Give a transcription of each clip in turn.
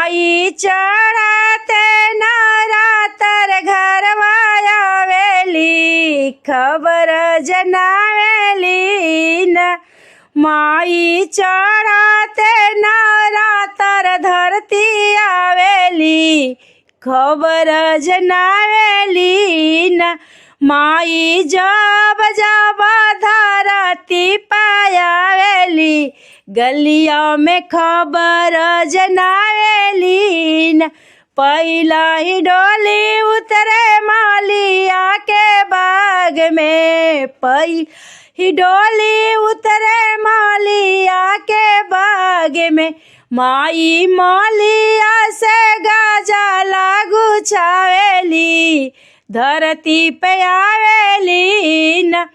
माई चढ़ाते नवरातर घरवा आवेली, खबर जनावेली न। माई चढ़ाते नवरातर धरती आवेली, खबर जनावेली न। माई जब जब धरती पायावेली, गलिया में खबर जनावेली न। पहिला ही डोली उतरे मालिया के बाग में, पहिला ही डोली उतरे मालिया के बाग में। माई मालिया से गजला गुछावेली, धरती पे आवेली न।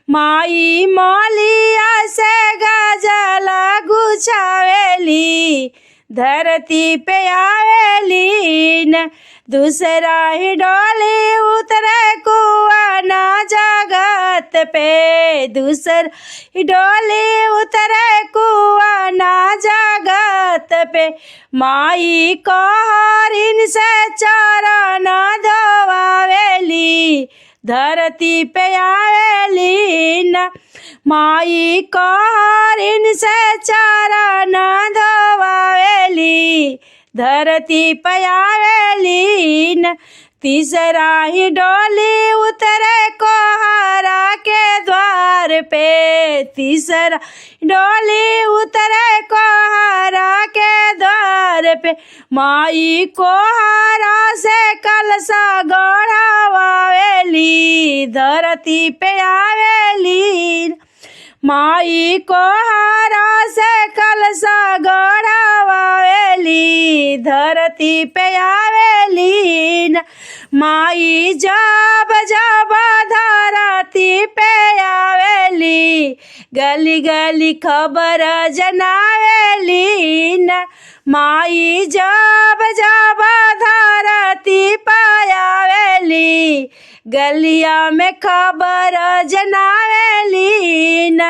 माई मालिया से गजला गुछावेली, धरती पे आवेली न। दूसरा ही डोली उतरे कुआं ना जगत पे, दूसरा ही डोली उतरे कुआं ना जगत पे। माई को हरिन से चरण धोवावेली, धरती पे आवेली न। माई को हरिन से चरण धोवावेली, धरती पे आवेली न। तीसरा ही डोली उतरे कोहरा के द्वार पे, तीसरा डोली उतरे कोहरा के द्वार पे। माई कोहरा से कलशा गढ़वावेली, धरती पे आवेली। माई कोहरा से कलशा गढ़वावेली, धरती पे आवेली न। माई जब जब धरती पे आवेली, गली गली खबर जनावेली न। माई जब जब धरती पे आवेली, गलिया में खबर जनावेली न।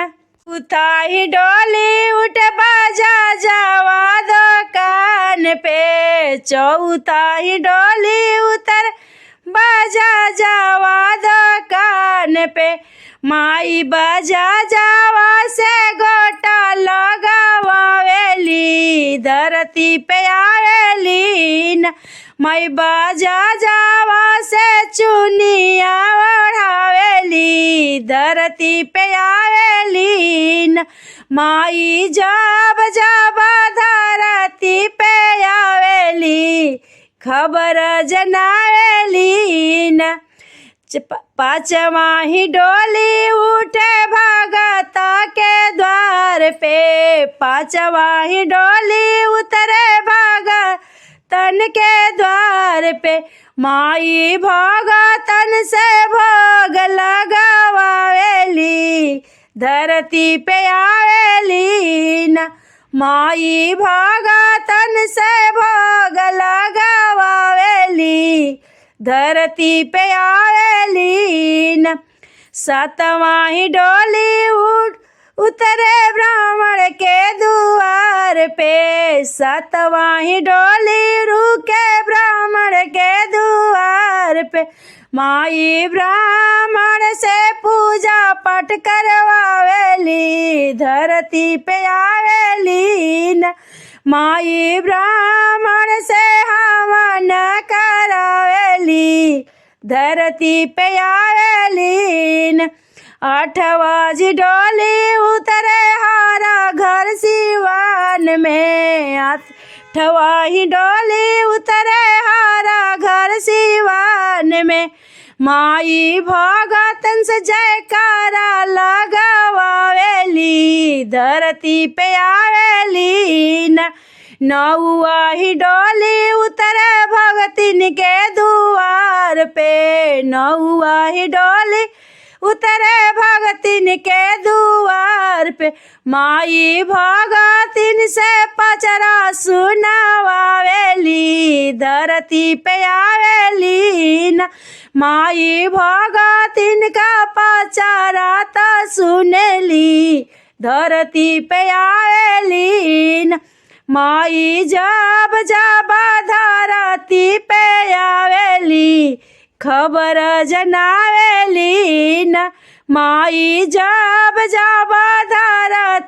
उताही डोली उठ बाजा जावा दुकान पे, चौथाही डोली उतर बाजा जावा दुकान पे। माई बाजा जावा से गोटा लगावेली, धरती पे आवेली न। माई बाजा जावा से चुनिया ओढ़ावेली, धरती पे आवेली न। माई जब जब धरती पे आवेली, खबर जनावेली न। पांचवा ही डोली उठे भगता के द्वार पे, पांचवा ही डोली उतरे भगतन के द्वार पे। माई भगतन से भोग लगावेली, धरती पे आवेली न। माई भगतन से भोग लगावेली, धरती पे आवेली न। सातवां ही डोली उतरे ब्राह्मण के द्वार पे, सातवां ही डोली रुके ब्राह्मण के द्वार पे। माई ब्राह्मण से पूजा पाठ करवावेली, धरती पे आवेली न। माई ब्राह्मण से हवन करावेली, धरती पे आवेली न। आठवां जी डोली उतरे हारा घर सिवान में, आठवां ही डोली उतरे हारा घर सिवान में। माई भगतन से जयकारा लगावेली, धरती पे आवेली न। नौवा ही डोली उतरे भगतिन के द्वार पे, नौवा ही डोली उतरे भगतिन के द्वार पे। माई भगतिन से पचरा सुनावेली, धरती पे आवेली न। माई भगतिन का पचरा त सुनेली, धरती पे आवेली न। माई जब जब धरती पे आवेली खबर जनावेली न माई जब जब धरती